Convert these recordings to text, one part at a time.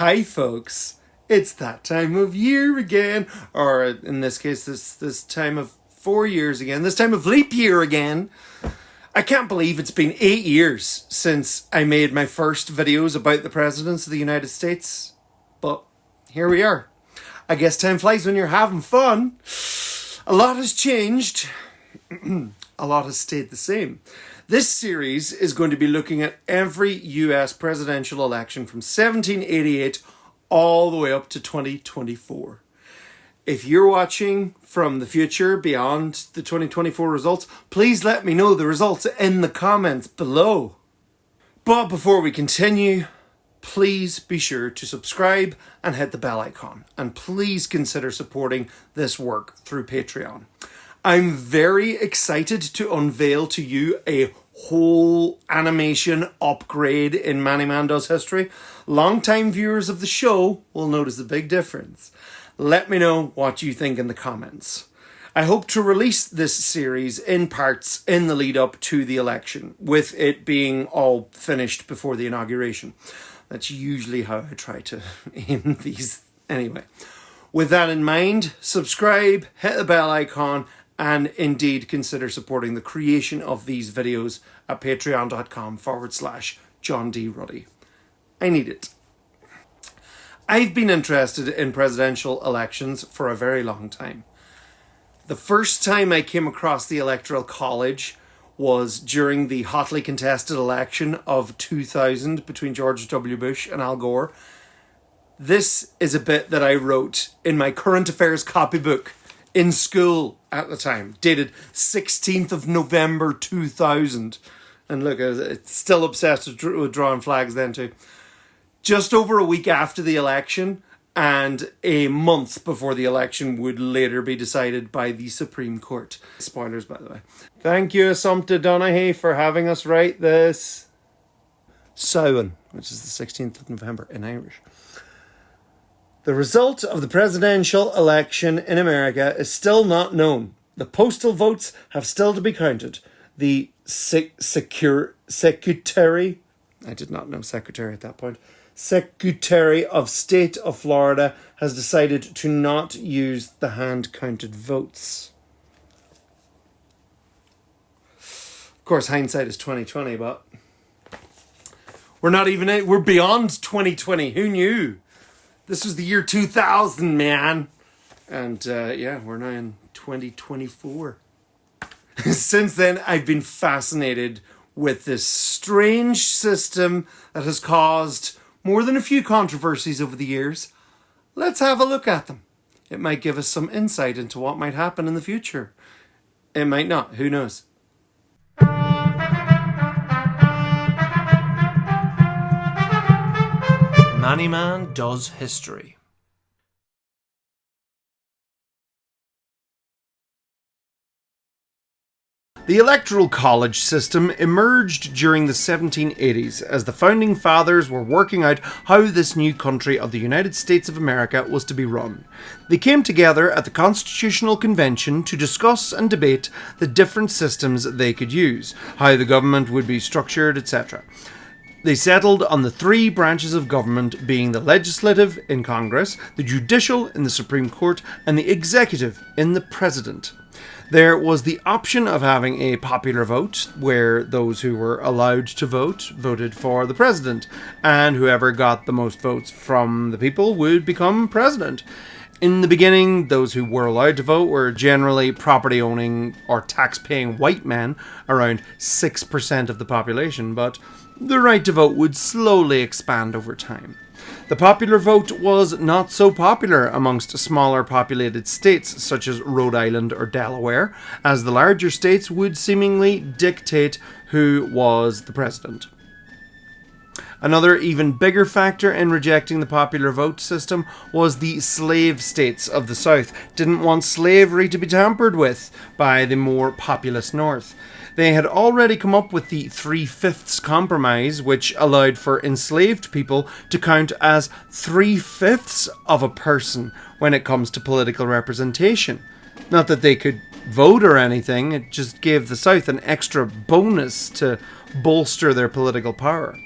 Hi folks, it's that time of year again, or in this case this time of 4 years again, this time of leap year again. I can't believe it's been 8 years since I made my first videos about the presidents of the United States, but here we are. I guess time flies when you're having fun. A lot has changed, a lot has stayed the same. This series is going to be looking at every US presidential election from 1788 all the way up to 2024. If you're watching from the future beyond the 2024 results, please let me know the results in the comments below. But before we continue, please be sure to subscribe and hit the bell icon. And please consider supporting this work through Patreon. I'm very excited to unveil to you a whole animation upgrade in Manny Mando's history. Long-time viewers of the show will notice a big difference. Let me know what you think in the comments. I hope to release this series in parts in the lead up to the election, with it being all finished before the inauguration. That's usually how I try to aim these anyway. With that in mind, subscribe, hit the bell icon, and indeed consider supporting the creation of these videos at patreon.com/John D Ruddy. I need it. I've been interested in presidential elections for a very long time. The first time I came across the Electoral College was during the hotly contested election of 2000 between George W. Bush and Al Gore. This is a bit that I wrote in my current affairs copybook in school at the time, dated 16th of November 2000. And look, it's still obsessed with drawing flags then too. Just over a week after the election, and a month before the election would later be decided by the Supreme Court. Spoilers, by the way. Thank you, Assumpta Donaghy, for having us write this. Samhain, which is the 16th of November in Irish. The result of the presidential election in America is still not known. The postal votes have still to be counted. The Secretary, I did not know Secretary at that point, Secretary of State of Florida has decided to not use the hand-counted votes. Of course, hindsight is 2020, but we're beyond 2020. Who knew? This was the year 2000, man. And we're now in 2024. Since then, I've been fascinated with this strange system that has caused more than a few controversies over the years. Let's have a look at them. It might give us some insight into what might happen in the future. It might not. Who knows? Manny Man does history. The Electoral College system emerged during the 1780s as the founding fathers were working out how this new country of the United States of America was to be run. They came together at the Constitutional Convention to discuss and debate the different systems they could use, how the government would be structured, etc. They settled on the three branches of government being the legislative in Congress, the judicial in the Supreme Court, and the executive in the President. There was the option of having a popular vote, where those who were allowed to vote voted for the president, and whoever got the most votes from the people would become president. In the beginning, those who were allowed to vote were generally property-owning or tax-paying white men, around 6% of the population, but the right to vote would slowly expand over time. The popular vote was not so popular amongst smaller populated states such as Rhode Island or Delaware, as the larger states would seemingly dictate who was the president. Another even bigger factor in rejecting the popular vote system was the slave states of the South didn't want slavery to be tampered with by the more populous North. They had already come up with the 3/5 compromise, which allowed for enslaved people to count as 3/5 of a person when it comes to political representation. Not that they could vote or anything, it just gave the South an extra bonus to bolster their political power.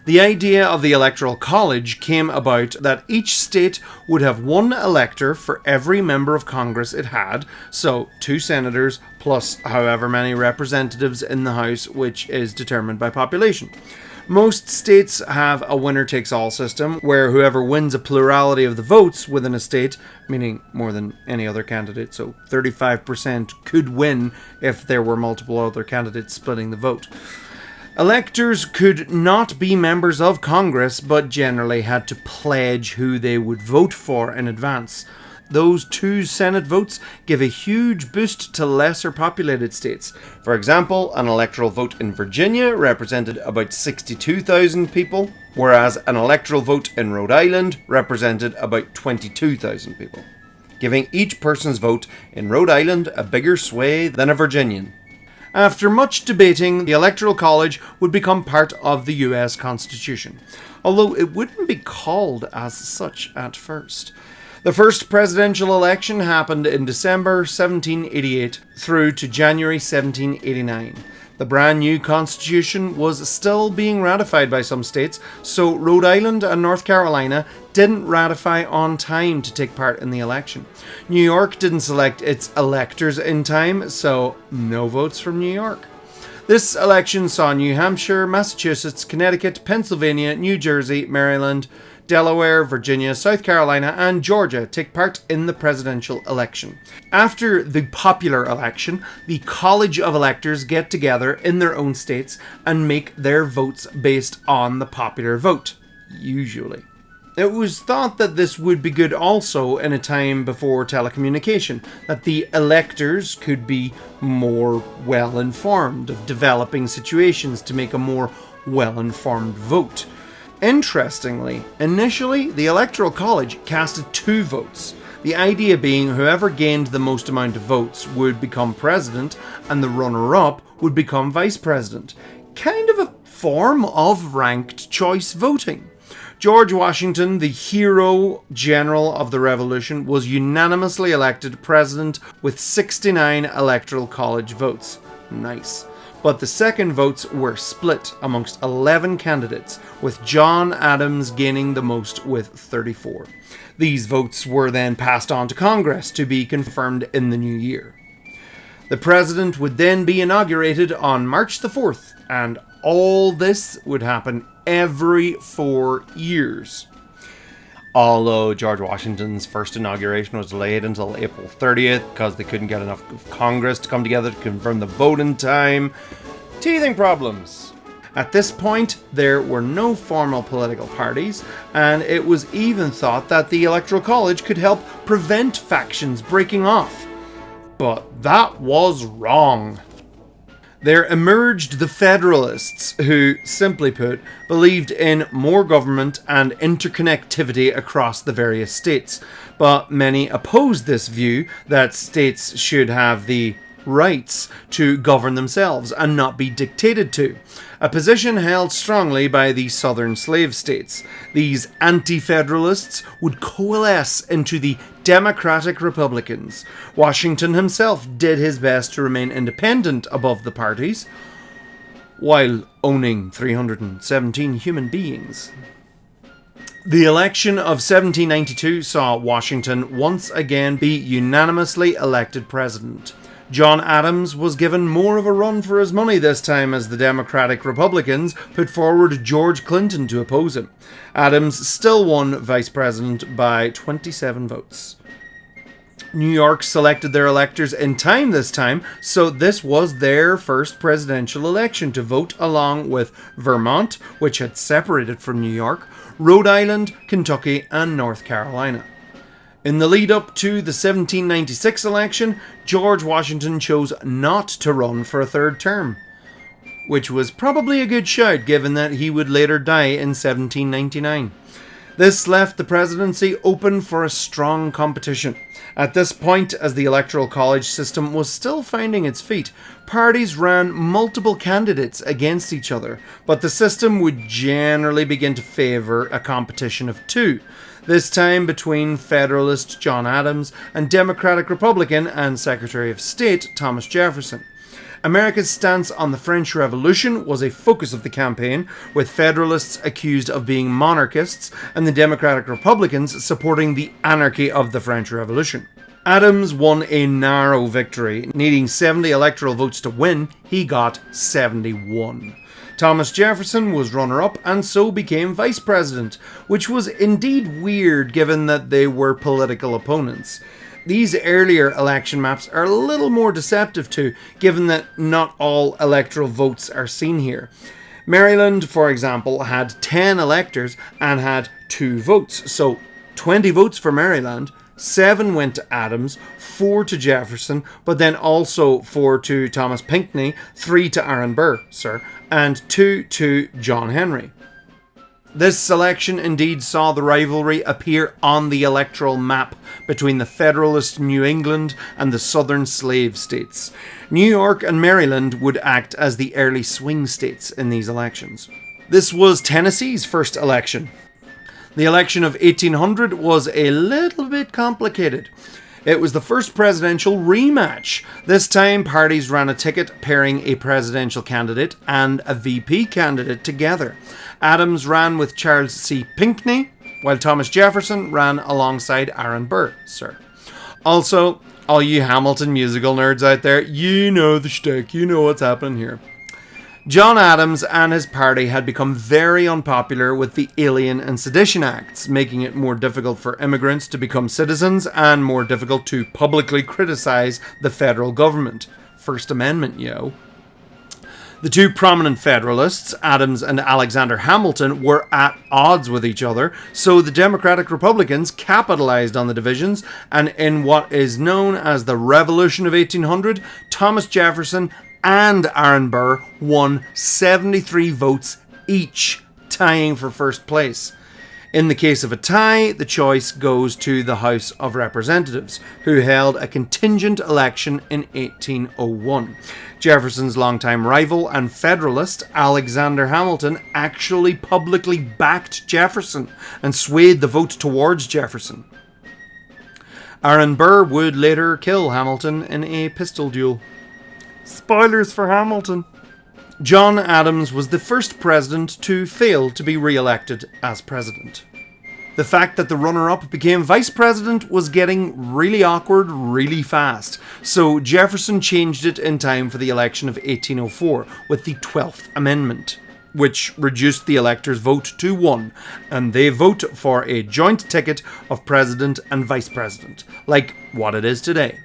The idea of the Electoral College came about that each state would have one elector for every member of Congress it had, so 2 senators plus however many representatives in the House, which is determined by population. Most states have a winner-takes-all system, where whoever wins a plurality of the votes within a state, meaning more than any other candidate, so 35% could win if there were multiple other candidates splitting the vote. Electors could not be members of Congress, but generally had to pledge who they would vote for in advance. Those 2 Senate votes give a huge boost to lesser populated states. For example, an electoral vote in Virginia represented about 62,000 people, whereas an electoral vote in Rhode Island represented about 22,000 people, giving each person's vote in Rhode Island a bigger sway than a Virginian. After much debating, the Electoral College would become part of the US Constitution, although it wouldn't be called as such at first. The first presidential election happened in December 1788 through to January 1789. The brand new constitution was still being ratified by some states, so Rhode Island and North Carolina didn't ratify on time to take part in the election. New York didn't select its electors in time, so no votes from New York. This election saw New Hampshire, Massachusetts, Connecticut, Pennsylvania, New Jersey, Maryland, Delaware, Virginia, South Carolina, and Georgia take part in the presidential election. After the popular election, the College of Electors get together in their own states and make their votes based on the popular vote, usually. It was thought that this would be good also in a time before telecommunication, that the electors could be more well-informed of developing situations to make a more well-informed vote. Interestingly, initially, the Electoral College casted 2 votes, the idea being whoever gained the most amount of votes would become president and the runner-up would become vice president. Kind of a form of ranked choice voting. George Washington, the hero general of the Revolution, was unanimously elected president with 69 Electoral College votes. Nice. But the second votes were split amongst 11 candidates, with John Adams gaining the most with 34. These votes were then passed on to Congress to be confirmed in the new year. The president would then be inaugurated on March the 4th, and all this would happen every 4 years. Although George Washington's first inauguration was delayed until April 30th because they couldn't get enough of Congress to come together to confirm the vote in time. Teething problems. At this point, there were no formal political parties, and it was even thought that the Electoral College could help prevent factions breaking off. But that was wrong. There emerged the Federalists, who, simply put, believed in more government and interconnectivity across the various states. But many opposed this view that states should have the rights to govern themselves and not be dictated to, a position held strongly by the southern slave states. These anti-federalists would coalesce into the Democratic Republicans. Washington himself did his best to remain independent above the parties, while owning 317 human beings. The election of 1792 saw Washington once again be unanimously elected president. John Adams was given more of a run for his money this time as the Democratic Republicans put forward George Clinton to oppose him. Adams still won vice president by 27 votes. New York selected their electors in time this time, so this was their first presidential election to vote along with Vermont, which had separated from New York, Rhode Island, Kentucky, and North Carolina. In the lead up to the 1796 election, George Washington chose not to run for a third term, which was probably a good shout given that he would later die in 1799. This left the presidency open for a strong competition. At this point, as the Electoral College system was still finding its feet, parties ran multiple candidates against each other, but the system would generally begin to favour a competition of 2, this time between Federalist John Adams and Democratic Republican and Secretary of State Thomas Jefferson. America's stance on the French Revolution was a focus of the campaign, with Federalists accused of being monarchists and the Democratic Republicans supporting the anarchy of the French Revolution. Adams won a narrow victory. Needing 70 electoral votes to win, he got 71. Thomas Jefferson was runner-up and so became vice president, which was indeed weird given that they were political opponents. These earlier election maps are a little more deceptive too, given that not all electoral votes are seen here. Maryland, for example, had 10 electors and had 2 votes, so 20 votes for Maryland, 7 went to Adams, 4 to Jefferson, but then also 4 to Thomas Pinckney, 3 to Aaron Burr, and 2 to John Henry. This election indeed saw the rivalry appear on the electoral map between the Federalist New England and the Southern slave states. New York and Maryland would act as the early swing states in these elections. This was Tennessee's first election. The election of 1800 was a little bit complicated. It was the first presidential rematch. This time, parties ran a ticket pairing a presidential candidate and a VP candidate together. Adams ran with Charles C. Pinckney, while Thomas Jefferson ran alongside Aaron Burr, Also, all you Hamilton musical nerds out there, you know the shtick, you know what's happening here. John Adams and his party had become very unpopular with the Alien and Sedition Acts, making it more difficult for immigrants to become citizens and more difficult to publicly criticize the federal government. First Amendment, yo. The two prominent Federalists, Adams and Alexander Hamilton, were at odds with each other, so the Democratic Republicans capitalized on the divisions, and in what is known as the Revolution of 1800, Thomas Jefferson and Aaron Burr won 73 votes each, tying for first place. In the case of a tie, the choice goes to the House of Representatives, who held a contingent election in 1801. Jefferson's longtime rival and Federalist, Alexander Hamilton, actually publicly backed Jefferson and swayed the vote towards Jefferson. Aaron Burr would later kill Hamilton in a pistol duel. Spoilers for Hamilton. John Adams was the first president to fail to be re-elected as president. The fact that the runner-up became vice president was getting really awkward really fast, so Jefferson changed it in time for the election of 1804 with the 12th Amendment, which reduced the electors' vote to 1, and they vote for a joint ticket of president and vice president, like what it is today.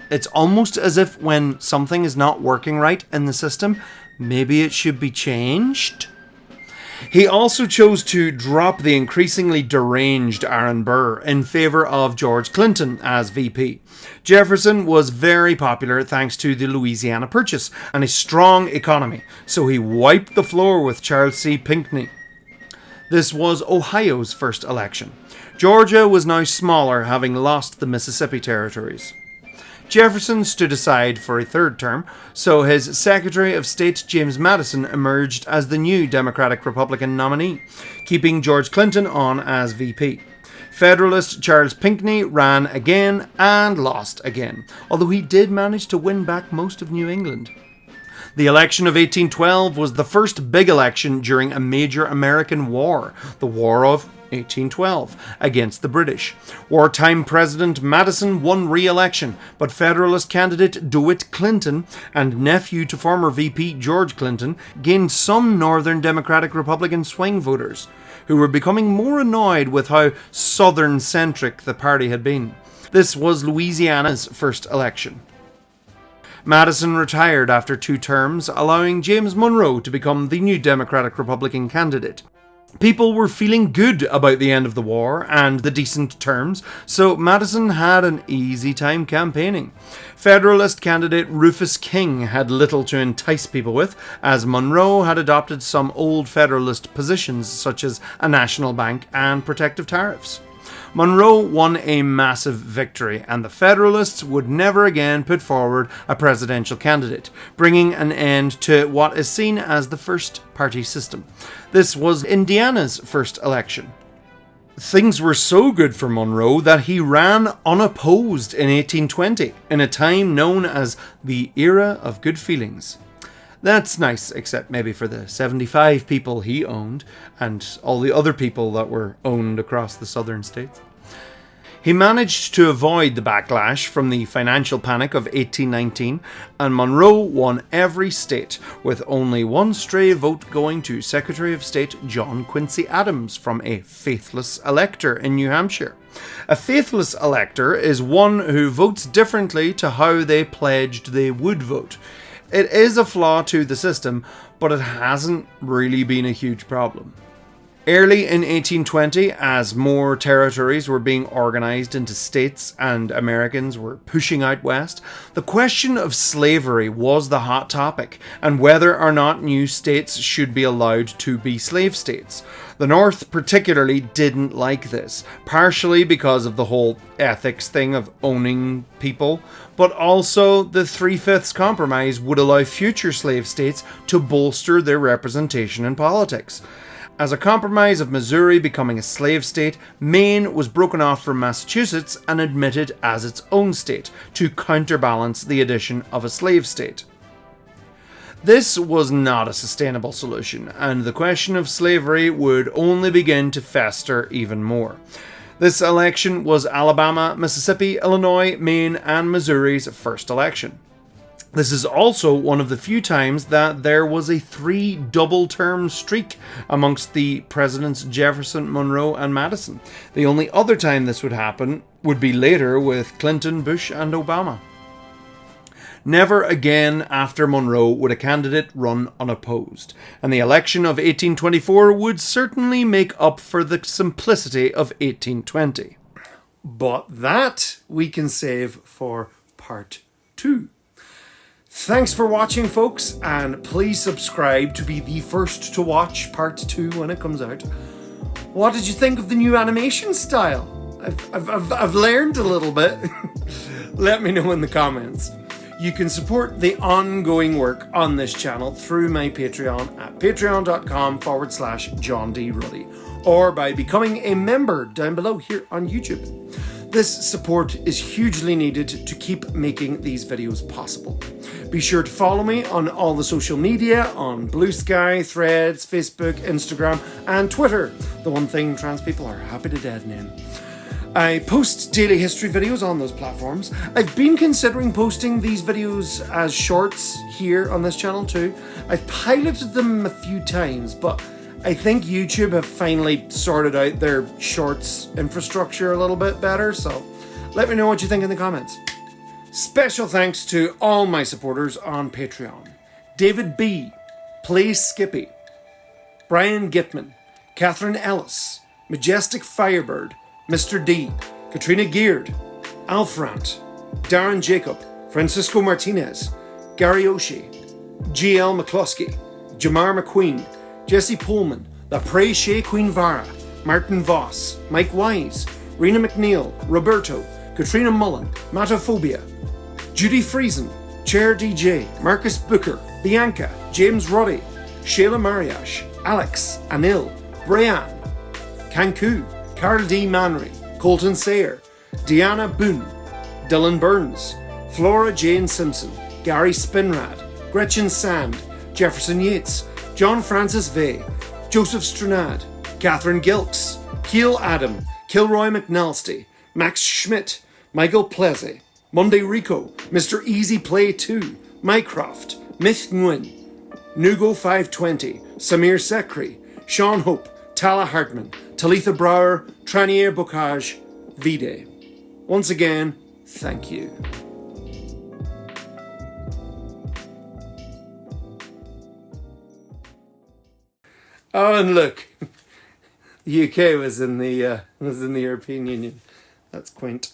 It's almost as if when something is not working right in the system, maybe it should be changed. He also chose to drop the increasingly deranged Aaron Burr in favour of George Clinton as VP. Jefferson was very popular thanks to the Louisiana Purchase and a strong economy, so he wiped the floor with Charles C. Pinckney. This was Ohio's first election. Georgia was now smaller, having lost the Mississippi territories. Jefferson stood aside for a third term, so his Secretary of State James Madison emerged as the new Democratic-Republican nominee, keeping George Clinton on as VP. Federalist Charles Pinckney ran again and lost again, although he did manage to win back most of New England. The election of 1812 was the first big election during a major American war, the War of 1812, against the British. Wartime President Madison won re-election, but Federalist candidate DeWitt Clinton and nephew to former VP George Clinton gained some Northern Democratic-Republican swing voters, who were becoming more annoyed with how Southern-centric the party had been. This was Louisiana's first election. Madison retired after 2 terms, allowing James Monroe to become the new Democratic-Republican candidate. People were feeling good about the end of the war and the decent terms, so Madison had an easy time campaigning. Federalist candidate Rufus King had little to entice people with, as Monroe had adopted some old Federalist positions such as a national bank and protective tariffs. Monroe won a massive victory, and the Federalists would never again put forward a presidential candidate, bringing an end to what is seen as the first party system. This was Indiana's first election. Things were so good for Monroe that he ran unopposed in 1820, in a time known as the Era of Good Feelings. That's nice, except maybe for the 75 people he owned, and all the other people that were owned across the southern states. He managed to avoid the backlash from the financial panic of 1819, and Monroe won every state, with only one stray vote going to Secretary of State John Quincy Adams from a faithless elector in New Hampshire. A faithless elector is one who votes differently to how they pledged they would vote. It is a flaw to the system, but it hasn't really been a huge problem. Early in 1820, as more territories were being organised into states and Americans were pushing out west, the question of slavery was the hot topic, and whether or not new states should be allowed to be slave states. The North particularly didn't like this, partially because of the whole ethics thing of owning people, but also the 3/5 Compromise would allow future slave states to bolster their representation in politics. As a compromise of Missouri becoming a slave state, Maine was broken off from Massachusetts and admitted as its own state, to counterbalance the addition of a slave state. This was not a sustainable solution, and the question of slavery would only begin to fester even more. This election was Alabama, Mississippi, Illinois, Maine, and Missouri's first election. This is also one of the few times that there was a 3 double-term streak amongst the presidents Jefferson, Monroe, and Madison. The only other time this would happen would be later with Clinton, Bush, and Obama. Never again after Monroe would a candidate run unopposed, and the election of 1824 would certainly make up for the simplicity of 1820. But that we can save for part 2. Thanks for watching, folks, and please subscribe to be the first to watch part 2 when it comes out. What did you think of the new animation style? I've learned a little bit. Let me know in the comments. You can support the ongoing work on this channel through my Patreon at patreon.com/John D Ruddy, or by becoming a member down below here on YouTube. This support is hugely needed to keep making these videos possible. Be sure to follow me on all the social media, on Blue Sky, Threads, Facebook, Instagram, and Twitter, the one thing trans people are happy to dead name. I post daily history videos on those platforms. I've been considering posting these videos as shorts here on this channel too. I've piloted them a few times, but I think YouTube have finally sorted out their shorts infrastructure a little bit better, so let me know what you think in the comments. Special thanks to all my supporters on Patreon. David B, Plays Skippy, Brian Gitman, Catherine Ellis, Majestic Firebird, Mr. D, Katrina Geard, Alfrant, Darren Jacob, Francisco Martinez, Gary Oshie, GL McCluskey, Jamar McQueen, Jesse Pullman, La Prey Shea Queen Vara, Martin Voss, Mike Wise, Rena McNeil, Roberto, Katrina Mullen, Matophobia, Judy Friesen, Chair DJ, Marcus Booker, Bianca, James Ruddy, Shayla Mariash, Alex, Anil, Brian, Kanku, Carl D. Manry, Colton Sayer, Deanna Boone, Dylan Burns, Flora Jane Simpson, Gary Spinrad, Gretchen Sand, Jefferson Yates, John Francis Vey, Joseph Stranad, Catherine Gilks, Keel Adam, Kilroy McNalsty, Max Schmidt, Michael Pleze, Monday Rico, Mr. Easy Play 2, Mycroft, Myth Nguyen, Nugo 520, Samir Sekri, Sean Hope, Tala Hartman, Talitha Brower, Tranier Bocage, Vide. Once again, thank you. Oh, and look, the UK was in the European Union. That's quaint.